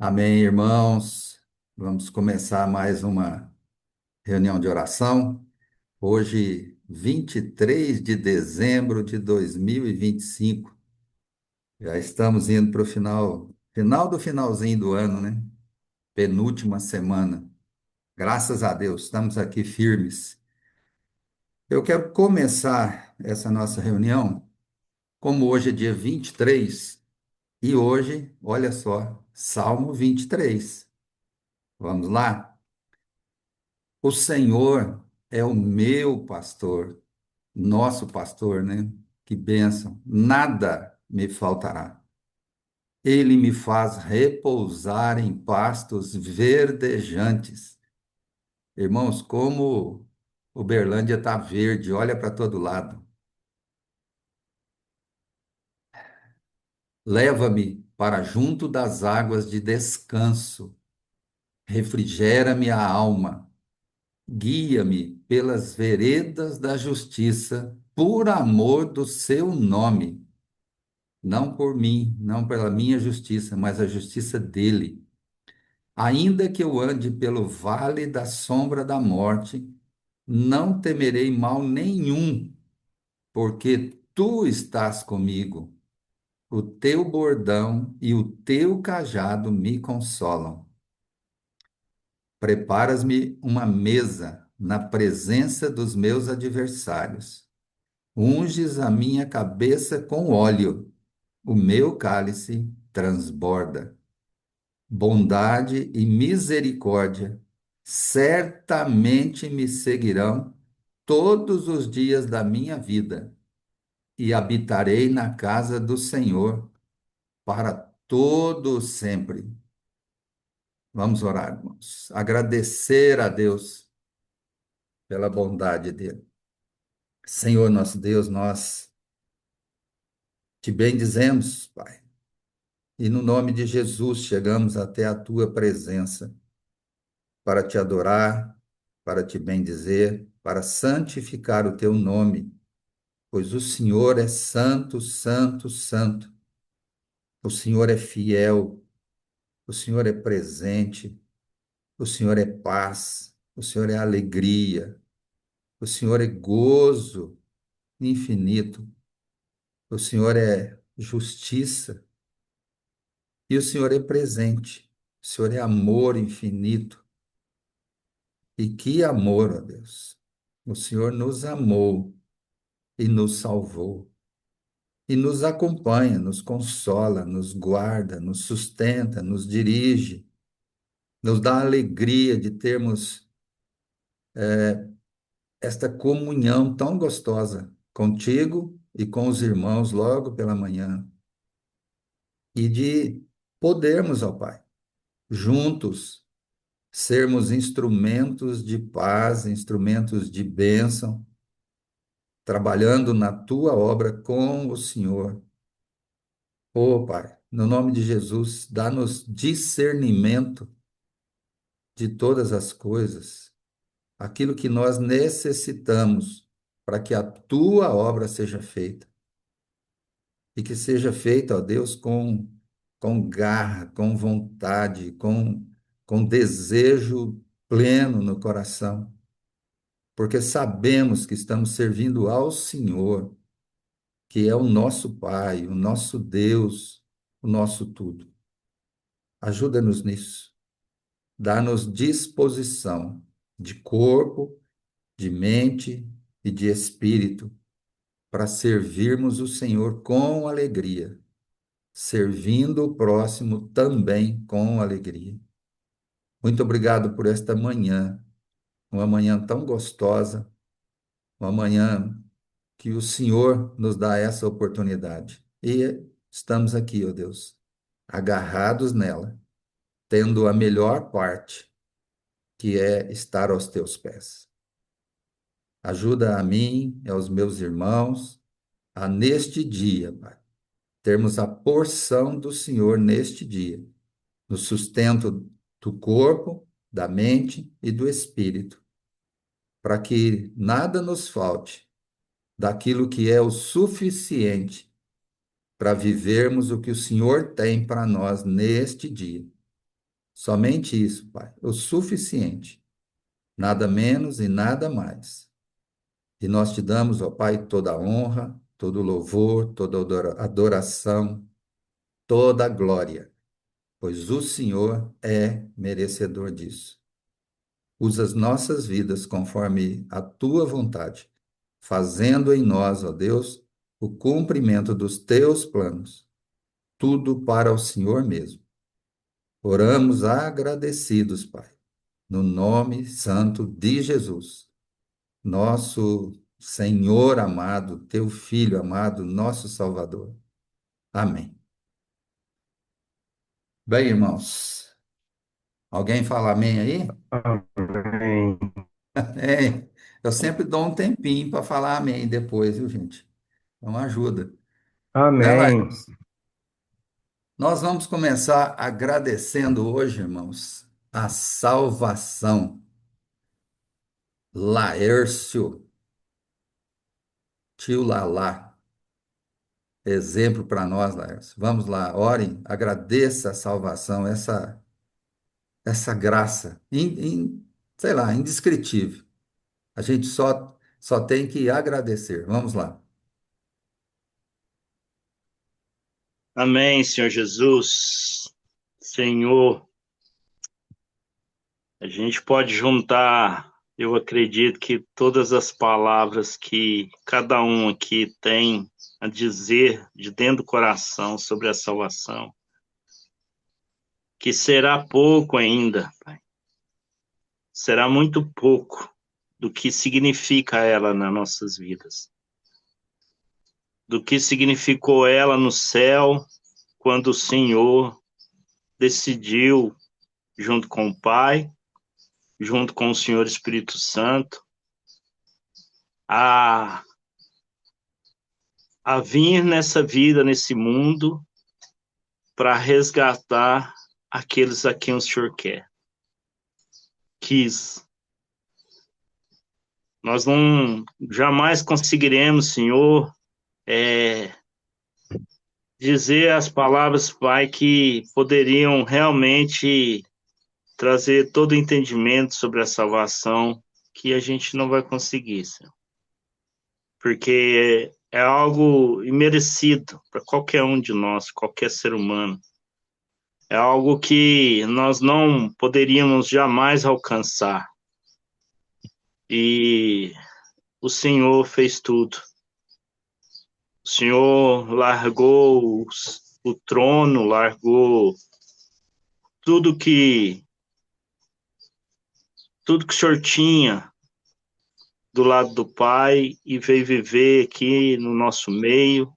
Amém, irmãos. Vamos começar mais uma reunião de oração. Hoje, 23 de dezembro de 2025. Já estamos indo para o final do finalzinho do ano, né? Penúltima semana. Graças a Deus, estamos aqui firmes. Eu quero começar essa nossa reunião, como hoje é dia 23, e hoje, olha só, Salmo 23. Vamos lá? O Senhor é o meu pastor, nosso pastor, né? Que bênção! Nada me faltará. Ele me faz repousar em pastos verdejantes. Irmãos, como Uberlândia está verde, olha para todo lado. Leva-me para junto das águas de descanso. Refrigera-me a alma. Guia-me pelas veredas da justiça, por amor do seu nome. Não por mim, não pela minha justiça, mas a justiça dele. Ainda que eu ande pelo vale da sombra da morte, não temerei mal nenhum, porque tu estás comigo. O teu bordão e o teu cajado me consolam. Preparas-me uma mesa na presença dos meus adversários. Unges a minha cabeça com óleo, o meu cálice transborda. Bondade e misericórdia certamente me seguirão todos os dias da minha vida, e habitarei na casa do Senhor para todo sempre. Vamos orar, irmãos. Agradecer a Deus pela bondade dele. Senhor nosso Deus, nós te bendizemos, Pai, e no nome de Jesus chegamos até a tua presença para te adorar, para te bendizer, para santificar o teu nome, pois o Senhor é santo, santo, santo. O Senhor é fiel, o Senhor é presente, o Senhor é paz, o Senhor é alegria, o Senhor é gozo infinito, o Senhor é justiça e o Senhor é presente. O Senhor é amor infinito. E que amor, ó Deus! O Senhor nos amou e nos salvou. E nos acompanha, nos consola, nos guarda, nos sustenta, nos dirige, nos dá a alegria de termos esta comunhão tão gostosa contigo e com os irmãos logo pela manhã, e de podermos, ó Pai, juntos sermos instrumentos de paz, instrumentos de bênção, trabalhando na tua obra com o Senhor. Ô Pai, no nome de Jesus, dá-nos discernimento de todas as coisas, aquilo que nós necessitamos para que a tua obra seja feita. E que seja feita, ó Deus, com garra, com vontade, com desejo pleno no coração, porque sabemos que estamos servindo ao Senhor, que é o nosso Pai, o nosso Deus, o nosso tudo. Ajuda-nos nisso. Dá-nos disposição de corpo, de mente e de espírito para servirmos o Senhor com alegria, servindo o próximo também com alegria. Muito obrigado por esta manhã, uma manhã tão gostosa, uma manhã que o Senhor nos dá essa oportunidade. E estamos aqui, ó Deus, agarrados nela, tendo a melhor parte, que é estar aos teus pés. Ajuda a mim e aos meus irmãos a, neste dia, Pai, termos a porção do Senhor neste dia, no sustento do corpo, da mente e do espírito, para que nada nos falte daquilo que é o suficiente para vivermos o que o Senhor tem para nós neste dia. Somente isso, Pai, o suficiente, nada menos e nada mais. E nós te damos, ó Pai, toda a honra, todo o louvor, toda a adoração, toda a glória, pois o Senhor é merecedor disso. Usa as nossas vidas conforme a tua vontade, fazendo em nós, ó Deus, o cumprimento dos teus planos, tudo para o Senhor mesmo. Oramos agradecidos, Pai, no nome santo de Jesus, nosso Senhor amado, teu Filho amado, nosso Salvador. Amém. Bem, irmãos, alguém fala amém aí? Amém. É, eu sempre dou um tempinho para falar amém depois, viu, gente? Então ajuda. Vai lá, Amém. irmãos. Nós vamos começar agradecendo hoje, irmãos, a salvação. Laércio, tio Lalá, exemplo para nós, Laércio. Vamos lá, orem, agradeça a salvação, essa graça, sei lá, indescritível. A gente só tem que agradecer. Vamos lá. Amém, Senhor Jesus. Senhor, a gente pode juntar, eu acredito que todas as palavras que cada um aqui tem a dizer de dentro do coração sobre a salvação, que será pouco ainda, Pai. Será muito pouco do que significa ela nas nossas vidas, do que significou ela no céu, quando o Senhor decidiu, junto com o Pai, junto com o Senhor Espírito Santo, a, a vir nessa vida, nesse mundo, para resgatar aqueles a quem o Senhor quis. Nós não jamais conseguiremos, Senhor, dizer as palavras, Pai, que poderiam realmente trazer todo o entendimento sobre a salvação, que a gente não vai conseguir, Senhor. Porque é algo imerecido para qualquer um de nós, qualquer ser humano. É algo que nós não poderíamos jamais alcançar. E o Senhor fez tudo. O Senhor largou o trono, largou tudo que tudo que o Senhor tinha do lado do Pai e veio viver aqui no nosso meio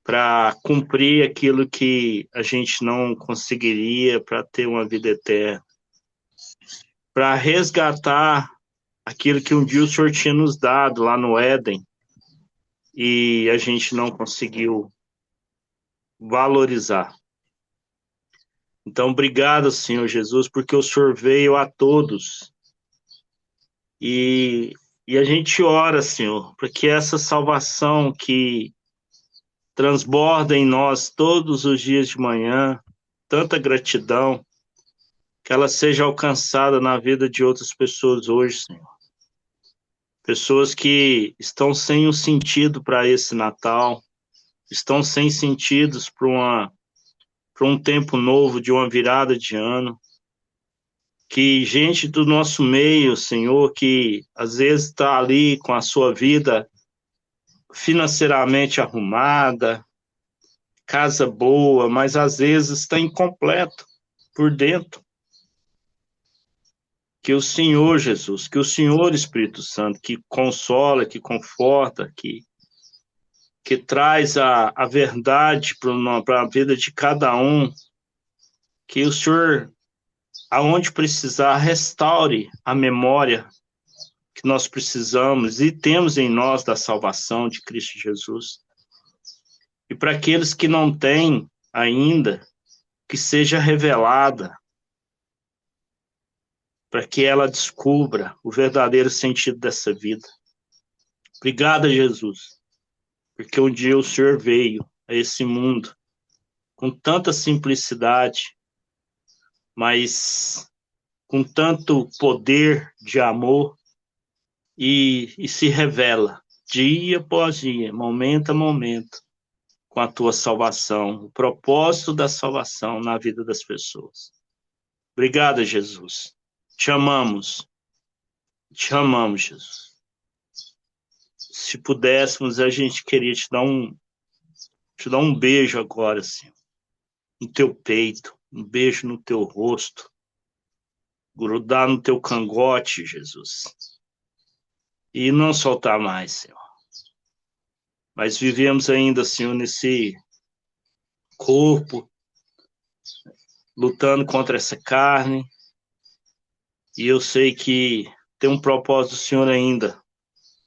para cumprir aquilo que a gente não conseguiria para ter uma vida eterna, para resgatar aquilo que um dia o Senhor tinha nos dado lá no Éden e a gente não conseguiu valorizar. Então, obrigado, Senhor Jesus, porque o Senhor veio a todos e, e a gente ora, Senhor, para que essa salvação que transborda em nós todos os dias de manhã, tanta gratidão, que ela seja alcançada na vida de outras pessoas hoje, Senhor. Pessoas que estão sem o sentido para esse Natal, estão sem sentidos para um tempo novo, de uma virada de ano. Que gente do nosso meio, Senhor, que às vezes está ali com a sua vida financeiramente arrumada, casa boa, mas às vezes está incompleto por dentro. Que o Senhor Jesus, que o Senhor Espírito Santo, que consola, que conforta, que traz a verdade para a vida de cada um, que o Senhor, aonde precisar, restaure a memória que nós precisamos e temos em nós da salvação de Cristo Jesus. E para aqueles que não têm ainda, que seja revelada, para que ela descubra o verdadeiro sentido dessa vida. Obrigada, Jesus, porque um dia o Senhor veio a esse mundo com tanta simplicidade, mas com tanto poder de amor e se revela dia após dia, momento a momento, com a tua salvação, o propósito da salvação na vida das pessoas. Obrigado, Jesus. Te amamos. Te amamos, Jesus. Se pudéssemos, a gente queria te dar um beijo agora, Senhor, no teu peito, um beijo no teu rosto, grudar no teu cangote, Jesus, e não soltar mais, Senhor. Mas vivemos ainda, Senhor, nesse corpo, lutando contra essa carne, e eu sei que tem um propósito do Senhor ainda,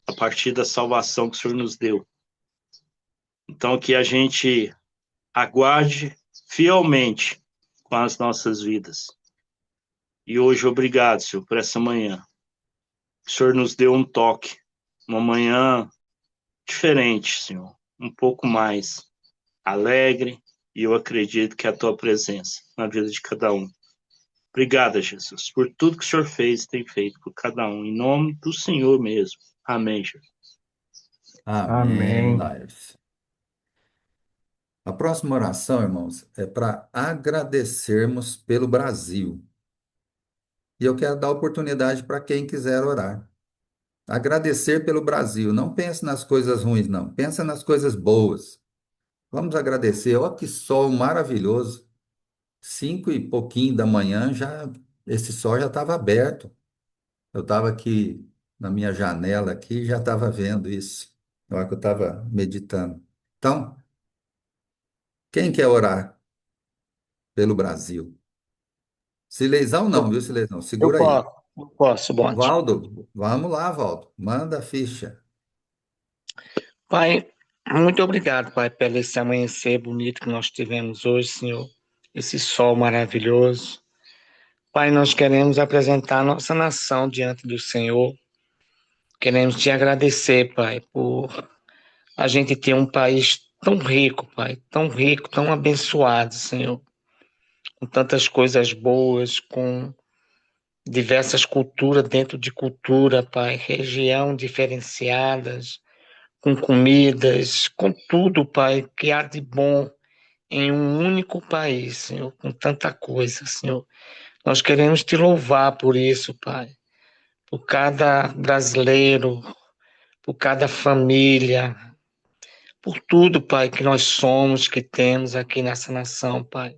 a partir da salvação que o Senhor nos deu. Então, que a gente aguarde fielmente com as nossas vidas. E hoje, obrigado, Senhor, por essa manhã. O Senhor nos deu um toque, uma manhã diferente, Senhor, um pouco mais alegre, e eu acredito que é a tua presença na vida de cada um. Obrigado, Jesus, por tudo que o Senhor fez e tem feito por cada um, em nome do Senhor mesmo. Amém, Jesus. Amém, Amém. Laírcio. A próxima oração, irmãos, é para agradecermos pelo Brasil. E eu quero dar oportunidade para quem quiser orar. Agradecer pelo Brasil. Não pense nas coisas ruins, não. Pensa nas coisas boas. Vamos agradecer. Olha que sol maravilhoso. 5 e pouquinho da manhã, esse sol já estava aberto. Eu estava aqui na minha janela aqui, já estava vendo isso. Na hora que eu estava meditando. Então, quem quer orar pelo Brasil? Sileizão não, viu, Sileizão? Eu Segura aí. posso, eu posso, Bonte. Valdo, vamos lá, Valdo. Manda a ficha. Pai, muito obrigado, Pai, pelo esse amanhecer bonito que nós tivemos hoje, Senhor. Esse sol maravilhoso. Pai, nós queremos apresentar a nossa nação diante do Senhor. Queremos te agradecer, Pai, por a gente ter um país tão rico, Pai, tão rico, tão abençoado, Senhor, com tantas coisas boas, com diversas culturas dentro de cultura, Pai, região diferenciadas, com comidas, com tudo, Pai, que há de bom em um único país, Senhor, com tanta coisa, Senhor. Nós queremos te louvar por isso, Pai, por cada brasileiro, por cada família, por tudo, Pai, que nós somos, que temos aqui nessa nação, Pai.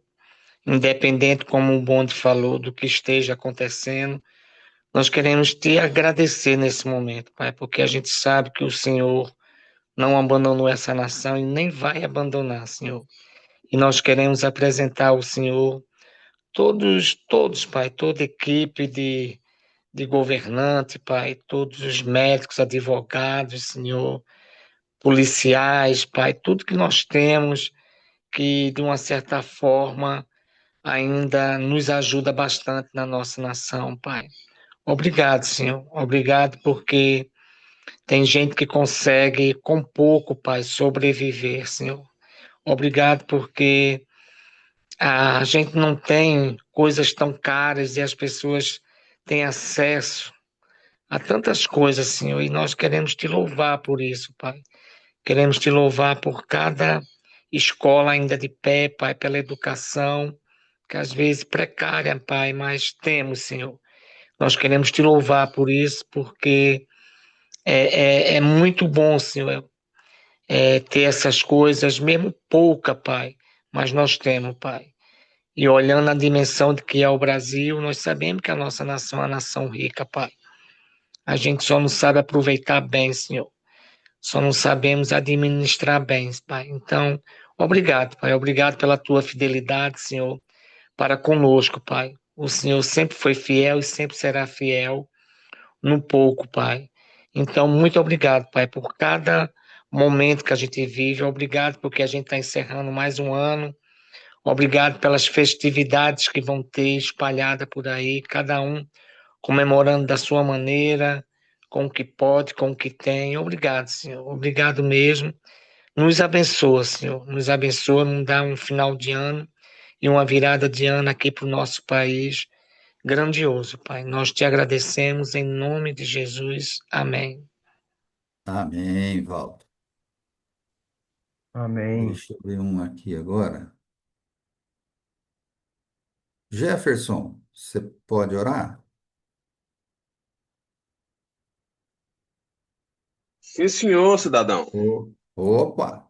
Independente, como o Bonde falou, do que esteja acontecendo, nós queremos te agradecer nesse momento, Pai, porque a gente sabe que o Senhor não abandonou essa nação e nem vai abandonar, Senhor. E nós queremos apresentar ao Senhor todos, Pai, toda equipe de governante, Pai, todos os médicos, advogados, Senhor, policiais, Pai, tudo que nós temos que, de uma certa forma, ainda nos ajuda bastante na nossa nação, Pai. Obrigado, Senhor. Obrigado porque tem gente que consegue, com pouco, Pai, sobreviver, Senhor. Obrigado porque a gente não tem coisas tão caras e as pessoas têm acesso a tantas coisas, Senhor, e nós queremos te louvar por isso, Pai. Queremos te louvar por cada escola ainda de pé, Pai, pela educação, que às vezes precária, Pai, mas temos, Senhor. Nós queremos te louvar por isso, porque é muito bom, Senhor, ter essas coisas, mesmo pouca, Pai, mas nós temos, Pai. E olhando a dimensão de que é o Brasil, nós sabemos que a nossa nação é uma nação rica, Pai. A gente só não sabe aproveitar bem, Senhor. Só não sabemos administrar bem, Pai. Então, obrigado, Pai. Obrigado pela tua fidelidade, Senhor, para conosco, Pai. O Senhor sempre foi fiel e sempre será fiel no pouco, Pai. Então, muito obrigado, Pai, por cada momento que a gente vive. Obrigado porque a gente está encerrando mais um ano. Obrigado pelas festividades que vão ter espalhada por aí, cada um comemorando da sua maneira, com o que pode, com o que tem. Obrigado, Senhor. Obrigado mesmo. Nos abençoa, Senhor. Nos abençoa, nos dá um final de ano e uma virada de ano aqui para o nosso país grandioso, Pai. Nós te agradecemos em nome de Jesus. Amém. Amém, Valdo. Amém. Deixa eu ver um aqui agora. Jefferson, você pode orar? Sim, senhor, cidadão. Opa!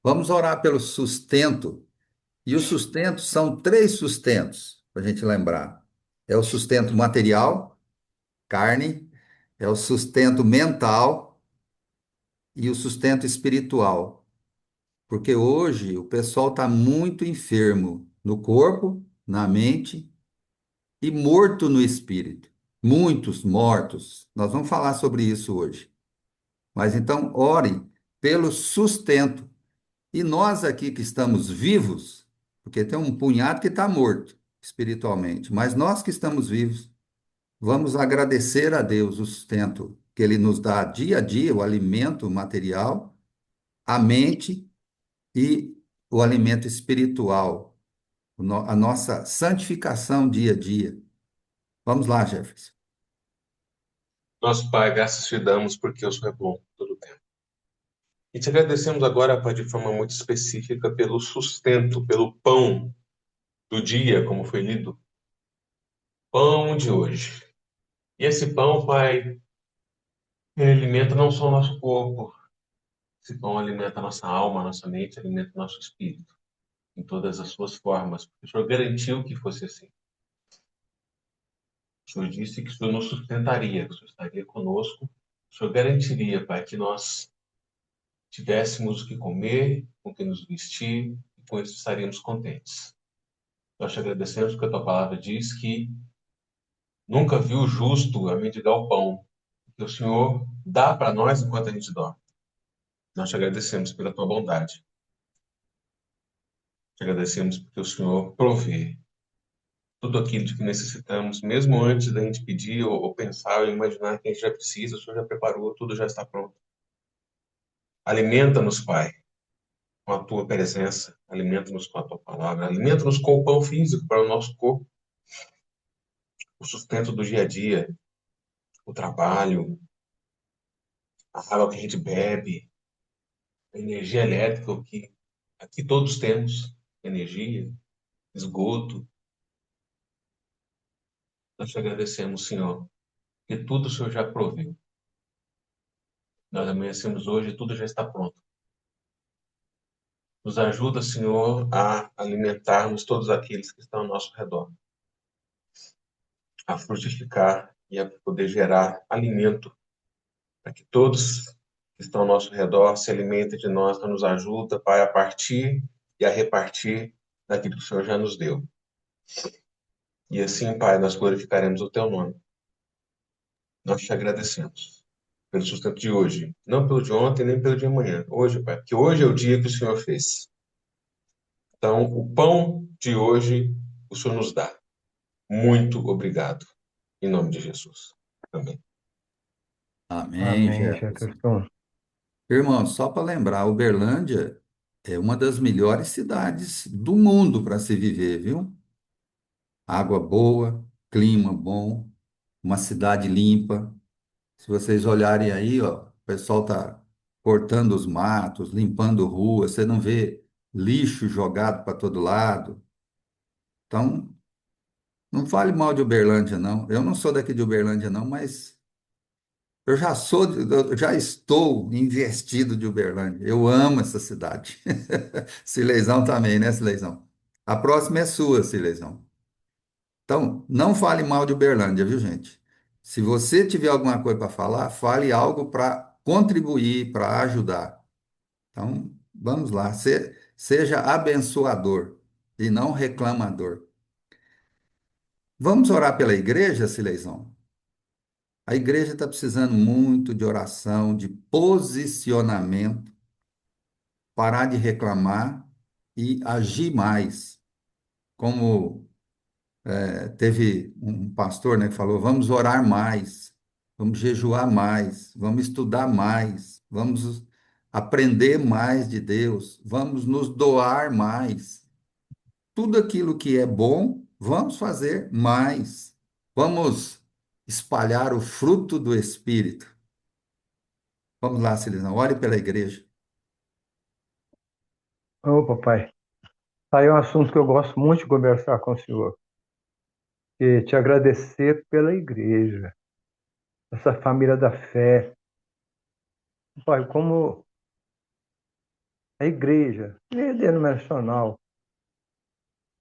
Vamos orar pelo sustento. E o sustento são três sustentos, para a gente lembrar. É o sustento material, carne, é o sustento mental e o sustento espiritual. Porque hoje o pessoal está muito enfermo no corpo, na mente e morto no espírito. Muitos mortos. Nós vamos falar sobre isso hoje. Mas então, ore pelo sustento. E nós aqui que estamos vivos, porque tem um punhado que está morto espiritualmente, mas nós que estamos vivos, vamos agradecer a Deus o sustento que Ele nos dá dia a dia, o alimento material, a mente e o alimento espiritual, a nossa santificação dia a dia. Vamos lá, Jefferson. Nosso Pai, graças te damos porque o Senhor é bom todo o tempo. E te agradecemos agora, Pai, de forma muito específica pelo sustento, pelo pão do dia, como foi lido. Pão de hoje. E esse pão, Pai, ele alimenta não só o nosso corpo, esse pão alimenta a nossa alma, a nossa mente, alimenta o nosso espírito, em todas as suas formas. Porque o Senhor garantiu que fosse assim. O Senhor disse que o Senhor nos sustentaria, que o Senhor estaria conosco. O Senhor garantiria, Pai, que nós tivéssemos o que comer, com o que nos vestir, e com isso estaríamos contentes. Nós te agradecemos porque a tua palavra diz que nunca viu o justo a mendigar o pão, que o Senhor dá para nós enquanto a gente dorme. Nós te agradecemos pela tua bondade. Te agradecemos porque o Senhor provê tudo aquilo de que necessitamos, mesmo antes da gente pedir ou pensar ou imaginar que a gente já precisa, o Senhor já preparou, tudo já está pronto. Alimenta-nos, Pai, com a tua presença, alimenta-nos com a tua palavra, alimenta-nos com o pão físico para o nosso corpo, o sustento do dia a dia, o trabalho, a água que a gente bebe, a energia elétrica, o que aqui todos temos, energia, esgoto. Nós te agradecemos, Senhor, que tudo o Senhor já proveu. Nós amanhecemos hoje e tudo já está pronto. Nos ajuda, Senhor, a alimentarmos todos aqueles que estão ao nosso redor, a frutificar e a poder gerar alimento para que todos que estão ao nosso redor se alimentem de nós. Então, nos ajuda, Pai, a partir e a repartir daquilo que o Senhor já nos deu. E assim, Pai, nós glorificaremos o Teu nome. Nós te agradecemos pelo sustento de hoje, não pelo de ontem, nem pelo de amanhã. Hoje, Pai, porque hoje é o dia que o Senhor fez. Então, o pão de hoje, o Senhor nos dá. Muito obrigado. Em nome de Jesus. Amém. Amém, Amém, Jefferson. Jefferson. Irmão, só para lembrar, Uberlândia é uma das melhores cidades do mundo para se viver, viu? Água boa, clima bom, uma cidade limpa. Se vocês olharem aí, ó, o pessoal tá cortando os matos, limpando rua, você não vê lixo jogado para todo lado. Então, não fale mal de Uberlândia, não. Eu não sou daqui de Uberlândia, não, mas eu já estou investido de Uberlândia. Eu amo essa cidade. Sileizão também, né, Sileizão? A próxima é sua, Sileizão. Então, não fale mal de Uberlândia, viu, gente? Se você tiver alguma coisa para falar, fale algo para contribuir, para ajudar. Então, vamos lá. Seja abençoador e não reclamador. Vamos orar pela igreja, Sileizão? A igreja está precisando muito de oração, de posicionamento, parar de reclamar e agir mais. Como teve um pastor, né, que falou: vamos orar mais, vamos jejuar mais, vamos estudar mais, vamos aprender mais de Deus, vamos nos doar mais. tudo aquilo que é bom, vamos fazer mais. Vamos espalhar o fruto do Espírito. Vamos lá, Silisão, ore pela igreja. Ô, papai, aí é um assunto que eu gosto muito de conversar com o senhor. E te agradecer pela igreja, essa família da fé. Pai, como a igreja denominacional,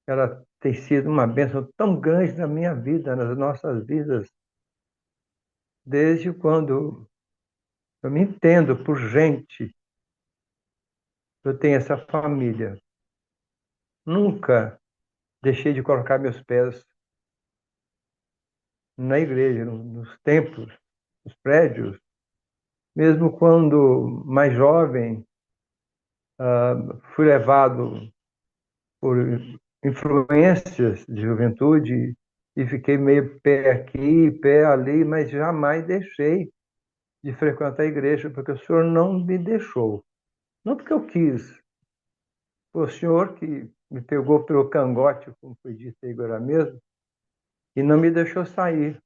ela tem sido uma bênção tão grande na minha vida, nas nossas vidas, desde quando eu me entendo por gente, eu tenho essa família. Nunca deixei de colocar meus pés na igreja, nos templos, nos prédios, mesmo quando mais jovem, fui levado por influências de juventude e fiquei meio pé aqui, pé ali, mas jamais deixei de frequentar a igreja, porque o Senhor não me deixou. Não porque eu quis, foi o Senhor que me pegou pelo cangote, como foi dito aí agora mesmo, e não me deixou sair.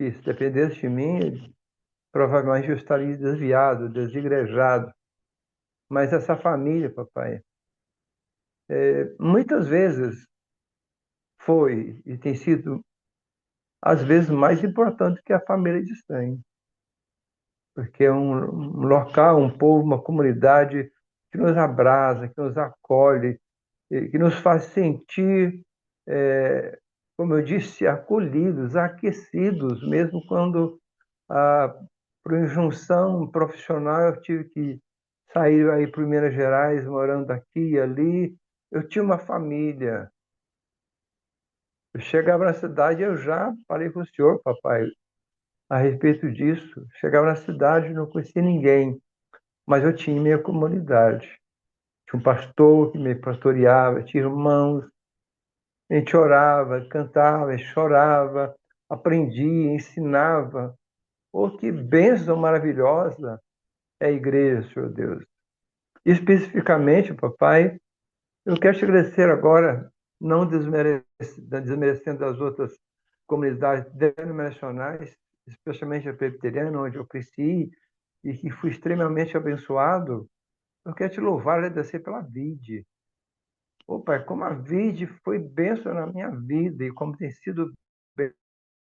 E se dependesse de mim, provavelmente eu estaria desviado, desigrejado. Mas essa família, papai, muitas vezes foi e tem sido, às vezes, mais importante que a família de sangue, porque é um local, um povo, uma comunidade que nos abraça, que nos acolhe, que nos faz sentir, como eu disse, acolhidos, aquecidos, mesmo quando, por injunção profissional, eu tive que sair aí para Minas Gerais, morando aqui e ali. Eu tinha uma família. Eu chegava na cidade, eu já falei com o senhor, papai, a respeito disso. Chegava na cidade, não conhecia ninguém, mas eu tinha minha comunidade. Tinha um pastor que me pastoreava, tinha irmãos, a gente orava, cantava, chorava, aprendia, ensinava. Oh, que bênção maravilhosa é a igreja, Senhor Deus. Especificamente, papai, eu quero te agradecer agora, não desmerecendo as outras comunidades denominacionais, especialmente a presbiteriana, onde eu cresci e que fui extremamente abençoado. Eu quero te louvar e agradecer pela vide. Ô, Pai, como a vide foi bênção na minha vida e como tem sido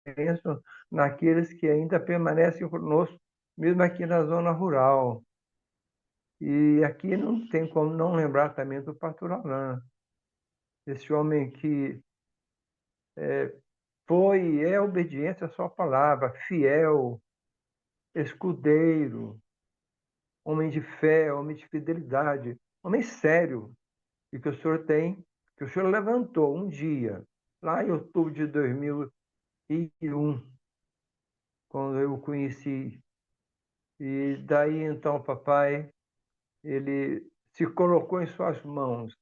bênção naqueles que ainda permanecem conosco, mesmo aqui na zona rural. E aqui não tem como não lembrar também do pastor Alain, esse homem que foi e é obediente à sua palavra, fiel, escudeiro, homem de fé, homem de fidelidade, homem sério, e que o senhor tem, que o senhor levantou um dia, lá em outubro de 2001, quando eu o conheci. E daí então, papai, ele se colocou em suas mãos.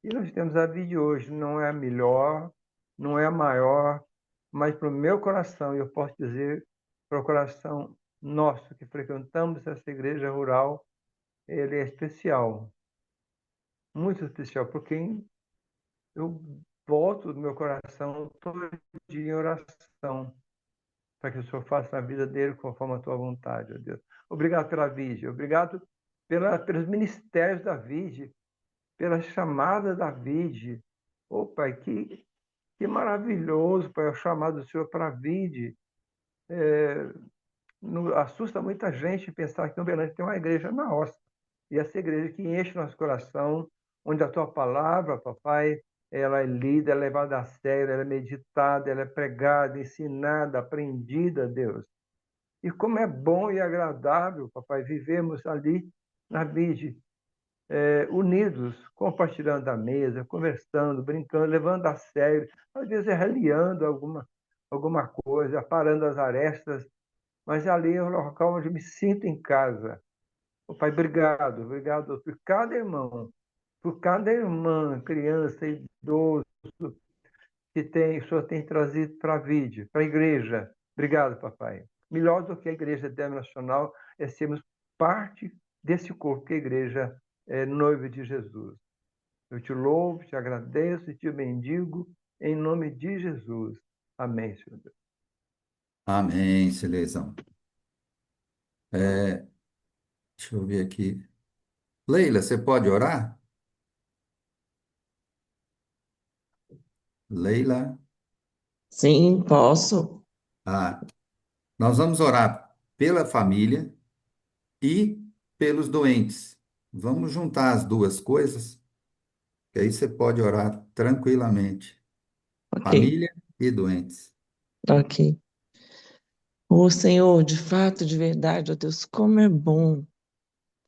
E nós temos a vida de hoje, não é a melhor, não é a maior, mas para o meu coração, eu posso dizer, para o coração nosso que frequentamos essa igreja rural, ele é especial, muito especial, porque eu volto do meu coração todo dia em oração, para que o Senhor faça a vida dele conforme a tua vontade, ó Deus. Obrigado pela Virgem, obrigado pelos ministérios da Virgem, pela chamada da Virgem. Ô, Pai, que maravilhoso, Pai, o chamado do Senhor para a Virgem. Assusta muita gente pensar que em Uberlândia tem uma igreja na roça. E essa igreja que enche nosso coração, onde a tua palavra, papai, ela é lida, ela é levada a sério, ela é meditada, ela é pregada, ensinada, aprendida, Deus. E como é bom e agradável, papai, vivemos ali na Virgem, unidos, compartilhando a mesa, conversando, brincando, levando a sério, às vezes reliando alguma coisa, parando as arestas, mas ali é o local onde me sinto em casa. Oh, Pai, obrigado, obrigado por cada irmão, por cada irmã, criança, idoso, o Senhor tem trazido para a vida, para a igreja. Obrigado, papai. Melhor do que a igreja denominacional é sermos parte desse corpo, que a igreja é noiva de Jesus. Eu te louvo, te agradeço e te bendigo em nome de Jesus. Amém, Senhor Deus. Amém, Silezão. É, deixa eu ver aqui. Leila, você pode orar? Leila? Sim, posso. Ah, nós vamos orar pela família e pelos doentes. Vamos juntar as duas coisas, que aí você pode orar tranquilamente. Ok, Família e doentes. ok. Ô Senhor, de fato, de verdade, ó Deus, como é bom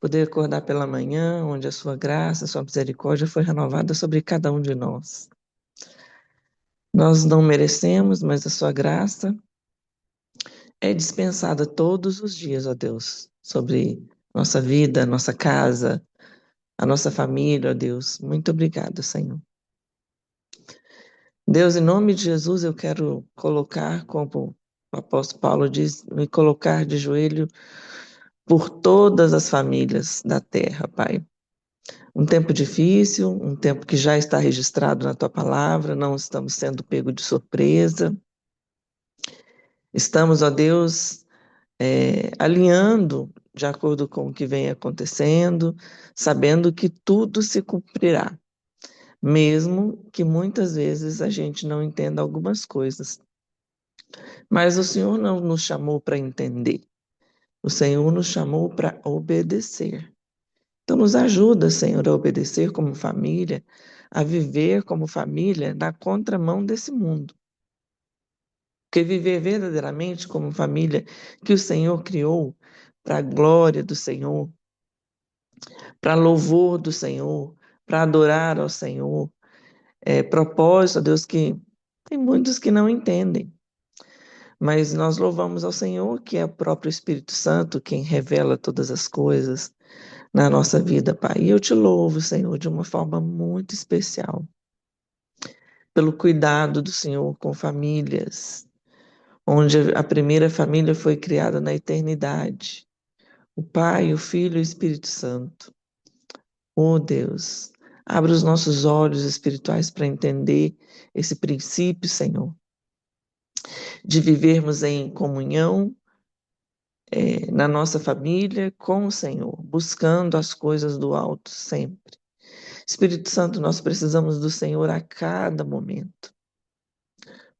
poder acordar pela manhã, onde a sua graça, a sua misericórdia foi renovada sobre cada um de nós. Nós não merecemos, mas a sua graça é dispensada todos os dias, ó Deus, sobre nossa vida, nossa casa, a nossa família, ó Deus. Muito obrigado, Senhor. Deus, em nome de Jesus, eu quero colocar, como o apóstolo Paulo diz, me colocar de joelho por todas as famílias da terra, Pai. Um tempo difícil, um tempo que já está registrado na tua palavra, não estamos sendo pego de surpresa. Estamos, ó Deus, alinhando de acordo com o que vem acontecendo, sabendo que tudo se cumprirá, mesmo que muitas vezes a gente não entenda algumas coisas. Mas o Senhor não nos chamou para entender, o Senhor nos chamou para obedecer. Então, nos ajuda, Senhor, a obedecer como família, a viver como família na contramão desse mundo. Porque viver verdadeiramente como família que o Senhor criou para a glória do Senhor, para louvor do Senhor, para adorar ao Senhor, propósito, a Deus, que tem muitos que não entendem. Mas nós louvamos ao Senhor, que é o próprio Espírito Santo quem revela todas as coisas na nossa vida, Pai. E eu te louvo, Senhor, de uma forma muito especial, pelo cuidado do Senhor com famílias, onde a primeira família foi criada na eternidade. O Pai, o Filho e o Espírito Santo. Oh, Deus, abre os nossos olhos espirituais para entender esse princípio, Senhor, de vivermos em comunhão na nossa família com o Senhor, buscando as coisas do alto sempre. Espírito Santo, nós precisamos do Senhor a cada momento.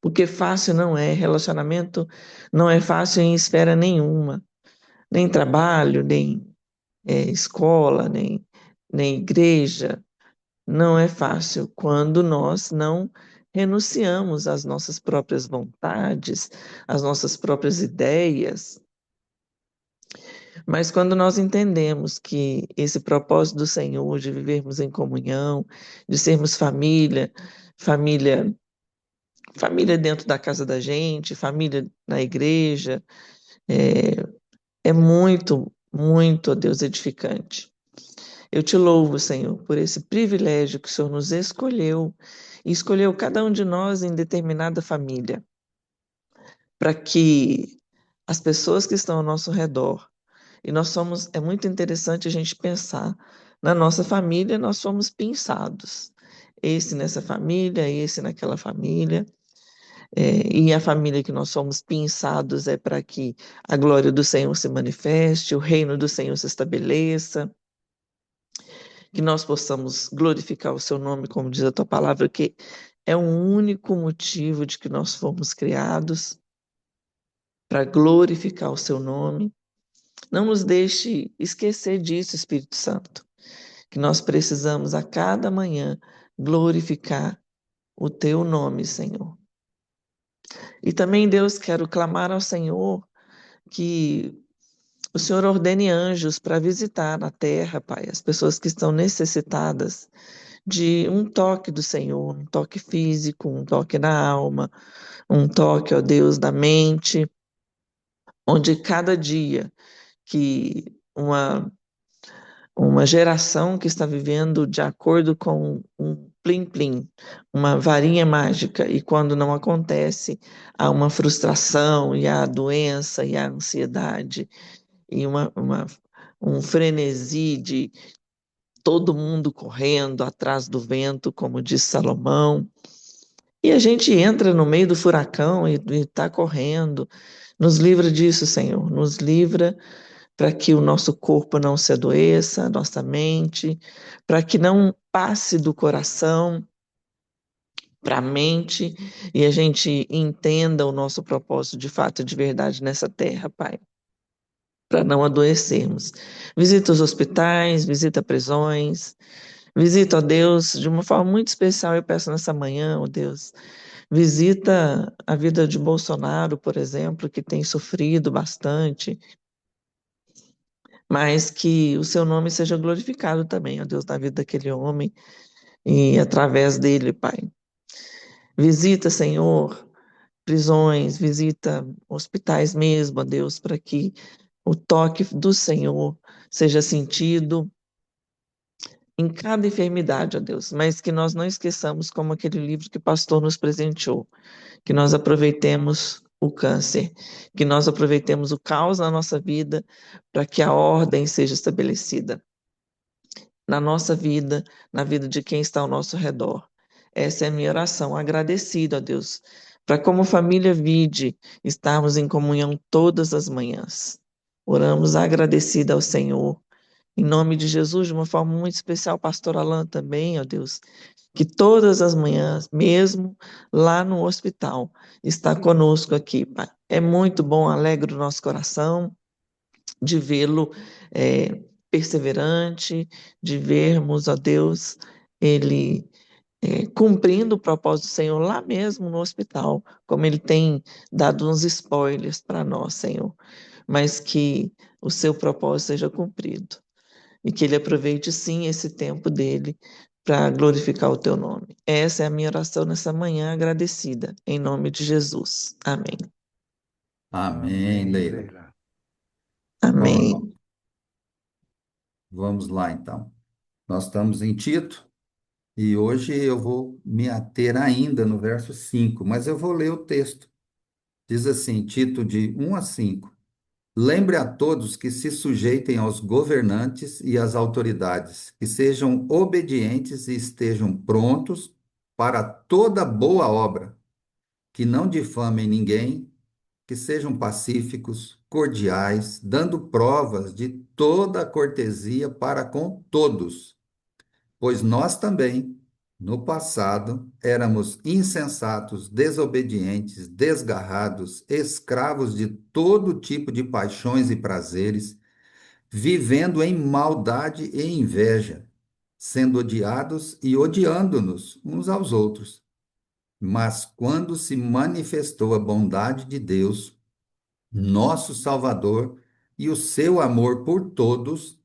Porque fácil não é, relacionamento não é fácil em esfera nenhuma, nem trabalho, nem escola, nem igreja. Não é fácil quando nós não renunciamos às nossas próprias vontades, às nossas próprias ideias. Mas quando nós entendemos que esse propósito do Senhor de vivermos em comunhão, de sermos família, família, família dentro da casa da gente, família na igreja, é muito, muito, ó Deus, edificante. Eu te louvo, Senhor, por esse privilégio que o Senhor nos escolheu e escolheu cada um de nós em determinada família, para que as pessoas que estão ao nosso redor, e nós somos, é muito interessante a gente pensar, na nossa família nós somos pinçados, esse nessa família, esse naquela família, e a família que nós somos pinçados é para que a glória do Senhor se manifeste, o reino do Senhor se estabeleça, que nós possamos glorificar o seu nome, como diz a tua palavra, que é o único motivo de que nós fomos criados, para glorificar o seu nome. Não nos deixe esquecer disso, Espírito Santo, que nós precisamos a cada manhã glorificar o teu nome, Senhor. E também, Deus, quero clamar ao Senhor que o Senhor ordene anjos para visitar na terra, Pai, as pessoas que estão necessitadas de um toque do Senhor, um toque físico, um toque na alma, um toque, ó Deus, da mente, onde cada dia que uma geração que está vivendo de acordo com um plim-plim, uma varinha mágica, e quando não acontece, há uma frustração, e há a doença, e há a ansiedade, e um frenesi todo mundo correndo atrás do vento, como diz Salomão, e a gente entra no meio do furacão e está correndo. Nos livra disso, Senhor, nos livra para que o nosso corpo não se adoeça, a nossa mente, para que não passe do coração para a mente e a gente entenda o nosso propósito de fato e de verdade nessa terra, Pai, para não adoecermos. Visita os hospitais, visita prisões, visita, ó Deus, de uma forma muito especial, eu peço nessa manhã, ó Deus, visita a vida de Bolsonaro, por exemplo, que tem sofrido bastante, mas que o seu nome seja glorificado também, ó Deus, na vida daquele homem e através dele, Pai. Visita, Senhor, prisões, visita hospitais mesmo, ó Deus, para que o toque do Senhor seja sentido em cada enfermidade, ó Deus, mas que nós não esqueçamos como aquele livro que o pastor nos presenteou, que nós aproveitemos o câncer, que nós aproveitemos o caos na nossa vida para que a ordem seja estabelecida na nossa vida, na vida de quem está ao nosso redor. Essa é a minha oração, agradecida a Deus, para como família Vide, estarmos em comunhão todas as manhãs. Oramos agradecida ao Senhor, em nome de Jesus, de uma forma muito especial, pastor Alain também, ó Deus, que todas as manhãs, mesmo lá no hospital, está conosco aqui, Pai. É muito bom, alegra o nosso coração de vê-lo perseverante, de vermos, ó Deus, ele cumprindo o propósito do Senhor lá mesmo no hospital, como ele tem dado uns spoilers para nós, Senhor, mas que o seu propósito seja cumprido e que ele aproveite sim esse tempo dele para glorificar o teu nome. Essa é a minha oração nessa manhã agradecida, em nome de Jesus. Amém. Amém, Leila. Bom, Amém. vamos lá então. Nós estamos em Tito e hoje eu vou me ater ainda no verso 5, mas eu vou ler o texto. Diz assim, Tito de 1 a 5. Lembre a todos que se sujeitem aos governantes e às autoridades, que sejam obedientes e estejam prontos para toda boa obra, que não difamem ninguém, que sejam pacíficos, cordiais, dando provas de toda a cortesia para com todos. Pois nós também, no passado, éramos insensatos, desobedientes, desgarrados, escravos de todo tipo de paixões e prazeres, vivendo em maldade e inveja, sendo odiados e odiando-nos uns aos outros. Mas quando se manifestou a bondade de Deus, nosso Salvador, e o seu amor por todos,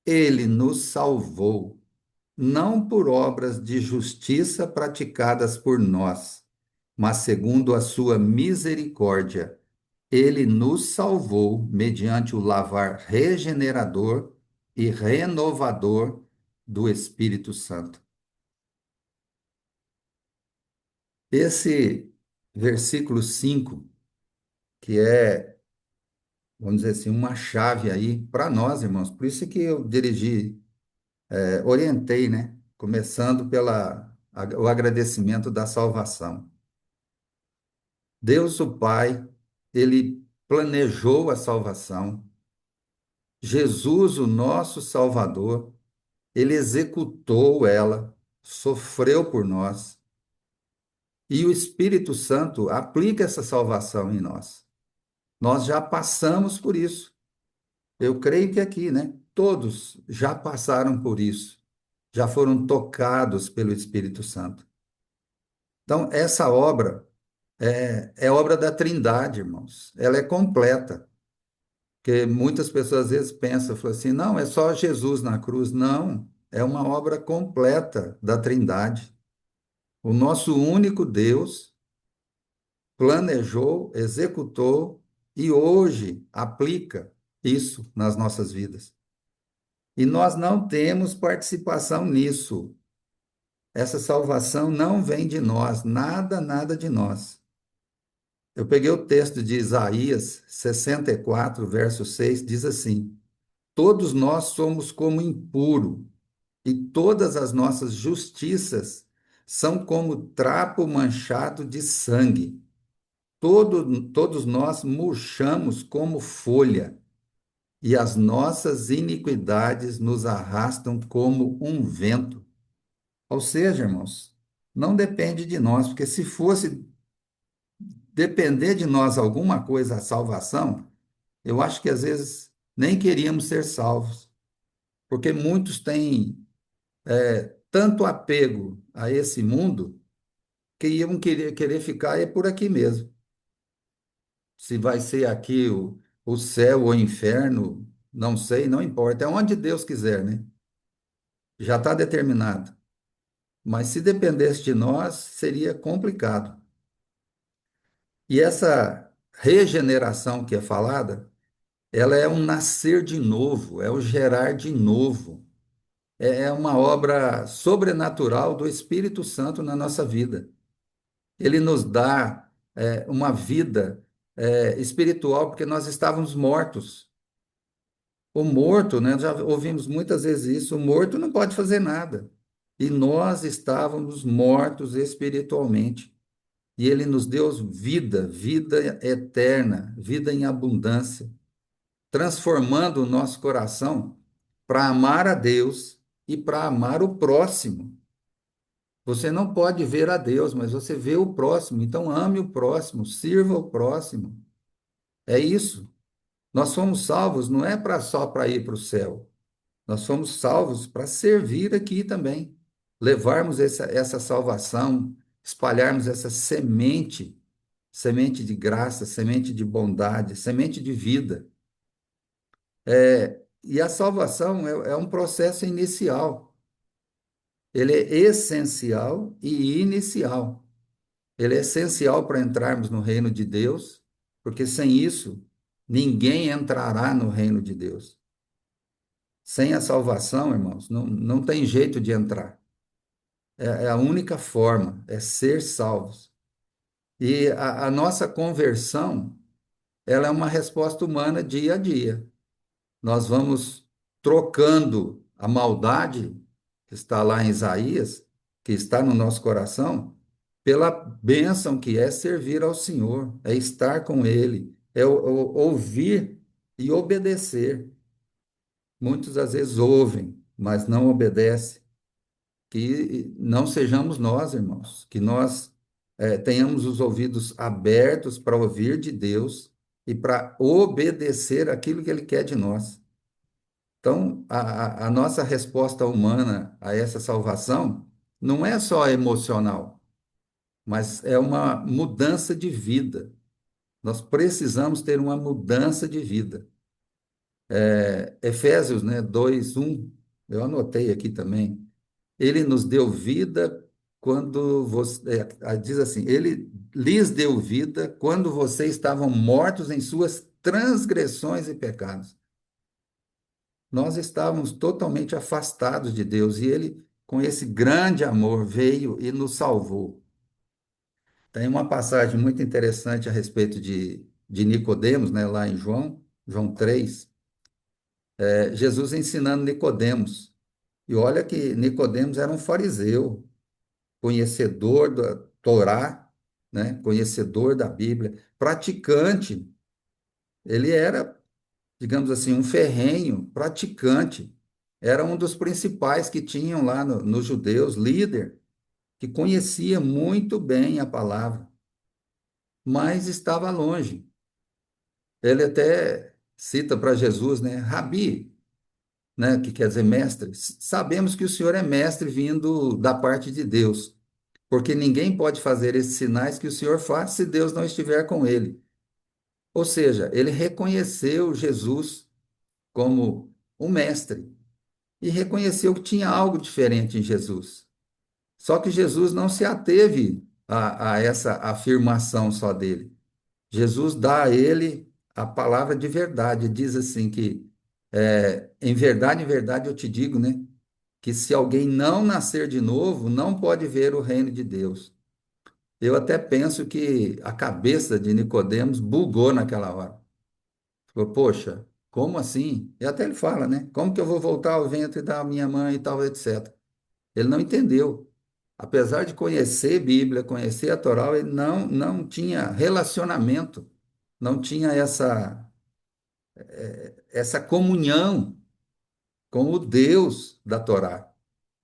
ele nos salvou não por obras de justiça praticadas por nós, mas segundo a sua misericórdia. Ele nos salvou mediante o lavar regenerador e renovador do Espírito Santo. Esse versículo 5, que é, vamos dizer assim, uma chave aí para nós, irmãos. Por isso que eu orientei, né? Começando o agradecimento da salvação. Deus, o Pai, ele planejou a salvação. Jesus, o nosso Salvador, ele executou ela, sofreu por nós. E o Espírito Santo aplica essa salvação em nós. Nós já passamos por isso. Eu creio que aqui, né? Todos já passaram por isso. Já foram tocados pelo Espírito Santo. Então, essa obra é obra da Trindade, irmãos. Ela é completa. Porque muitas pessoas às vezes pensam, falam assim, não, é só Jesus na cruz. Não, é uma obra completa da Trindade. O nosso único Deus planejou, executou e hoje aplica isso nas nossas vidas. E nós não temos participação nisso. Essa salvação não vem de nós, nada, nada de nós. Eu peguei o texto de Isaías 64, verso 6, diz assim: Todos nós somos como impuro, e todas as nossas justiças são como trapo manchado de sangue. Todos nós murchamos como folha, e as nossas iniquidades nos arrastam como um vento. Ou seja, irmãos, não depende de nós, porque se fosse depender de nós alguma coisa, a salvação, eu acho que às vezes nem queríamos ser salvos, porque muitos têm tanto apego a esse mundo que iam querer ficar é por aqui mesmo. Se vai ser aqui o céu ou o inferno, não sei, não importa. É onde Deus quiser, né? Já está determinado. Mas se dependesse de nós, seria complicado. E essa regeneração que é falada, ela é um nascer de novo, é o gerar de novo. É uma obra sobrenatural do Espírito Santo na nossa vida. Ele nos dá uma vida espiritual, porque nós estávamos mortos. O morto, né, já ouvimos muitas vezes isso, o morto não pode fazer nada. E nós estávamos mortos espiritualmente. E ele nos deu vida, vida eterna, vida em abundância, transformando o nosso coração para amar a Deus e para amar o próximo. Você não pode ver a Deus, mas você vê o próximo. Então ame o próximo, sirva o próximo. É isso. Nós fomos salvos não é só para ir para o céu. Nós fomos salvos para servir aqui também. Levarmos essa salvação, espalharmos essa semente, semente de graça, semente de bondade, semente de vida. E a salvação é um processo inicial. Ele é essencial e inicial. Ele é essencial para entrarmos no reino de Deus, porque sem isso, ninguém entrará no reino de Deus. Sem a salvação, irmãos, não tem jeito de entrar. É a única forma, é ser salvos. E a nossa conversão, ela é uma resposta humana dia a dia. Nós vamos trocando a maldade que está lá em Isaías, que está no nosso coração, pela bênção que é servir ao Senhor, é estar com Ele, é ouvir e obedecer. Muitos às vezes ouvem, mas não obedecem. Que não sejamos nós, irmãos, que nós tenhamos os ouvidos abertos para ouvir de Deus e para obedecer aquilo que Ele quer de nós. Então, a nossa resposta humana a essa salvação não é só emocional, mas é uma mudança de vida. Nós precisamos ter uma mudança de vida. Efésios, né, 2:1, eu anotei aqui também. Ele nos deu vida quando você, diz assim, ele lhes deu vida quando vocês estavam mortos em suas transgressões e pecados. Nós estávamos totalmente afastados de Deus e ele, com esse grande amor, veio e nos salvou. Tem uma passagem muito interessante a respeito de Nicodemos, né, lá em João 3, Jesus ensinando Nicodemos. E olha que Nicodemos era um fariseu, conhecedor da Torá, né, conhecedor da Bíblia, praticante. Ele era, digamos assim, um ferrenho, praticante. Era um dos principais que tinham lá nos judeus, líder, que conhecia muito bem a palavra, mas estava longe. Ele até cita para Jesus, né, Rabi, né, que quer dizer mestre, sabemos que o Senhor é mestre vindo da parte de Deus, porque ninguém pode fazer esses sinais que o Senhor faz se Deus não estiver com ele. Ou seja, ele reconheceu Jesus como um mestre e reconheceu que tinha algo diferente em Jesus. Só que Jesus não se ateve a essa afirmação só dele. Jesus dá a ele a palavra de verdade, diz assim que, em verdade eu te digo, né, que se alguém não nascer de novo, não pode ver o reino de Deus. Eu até penso que a cabeça de Nicodemos bugou naquela hora. Falou, poxa, Como assim? E até ele fala, né? Como que eu vou voltar ao ventre da minha mãe e tal, etc. Ele não entendeu. Apesar de conhecer Bíblia, conhecer a Torá, ele não tinha relacionamento, não tinha essa comunhão com o Deus da Torá.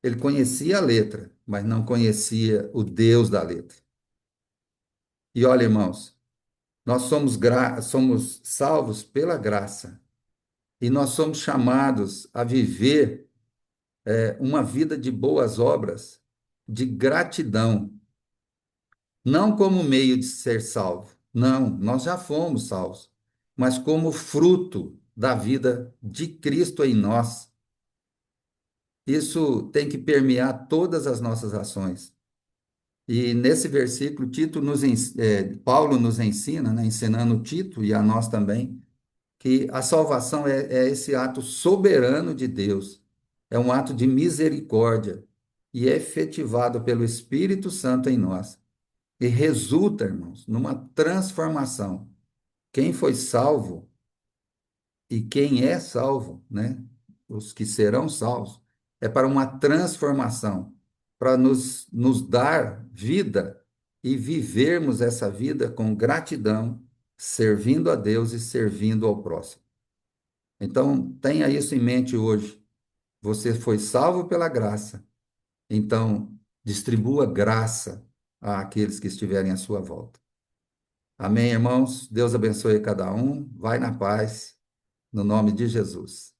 Ele conhecia a letra, mas não conhecia o Deus da letra. E olha, irmãos, nós somos salvos pela graça e nós somos chamados a viver uma vida de boas obras, de gratidão, não como meio de ser salvo. Não, nós já fomos salvos, mas como fruto da vida de Cristo em nós. Isso tem que permear todas as nossas ações. E nesse versículo, Paulo nos ensina, né, ensinando Tito e a nós também, que a salvação é esse ato soberano de Deus, é um ato de misericórdia e é efetivado pelo Espírito Santo em nós. E resulta, irmãos, numa transformação. Quem foi salvo e quem é salvo, né? Os que serão salvos, é para uma transformação, para nos dar vida e vivermos essa vida com gratidão, servindo a Deus e servindo ao próximo. Então, tenha isso em mente hoje. Você foi salvo pela graça, então distribua graça àqueles que estiverem à sua volta. Amém, irmãos? Deus abençoe cada um. Vai na paz, no nome de Jesus.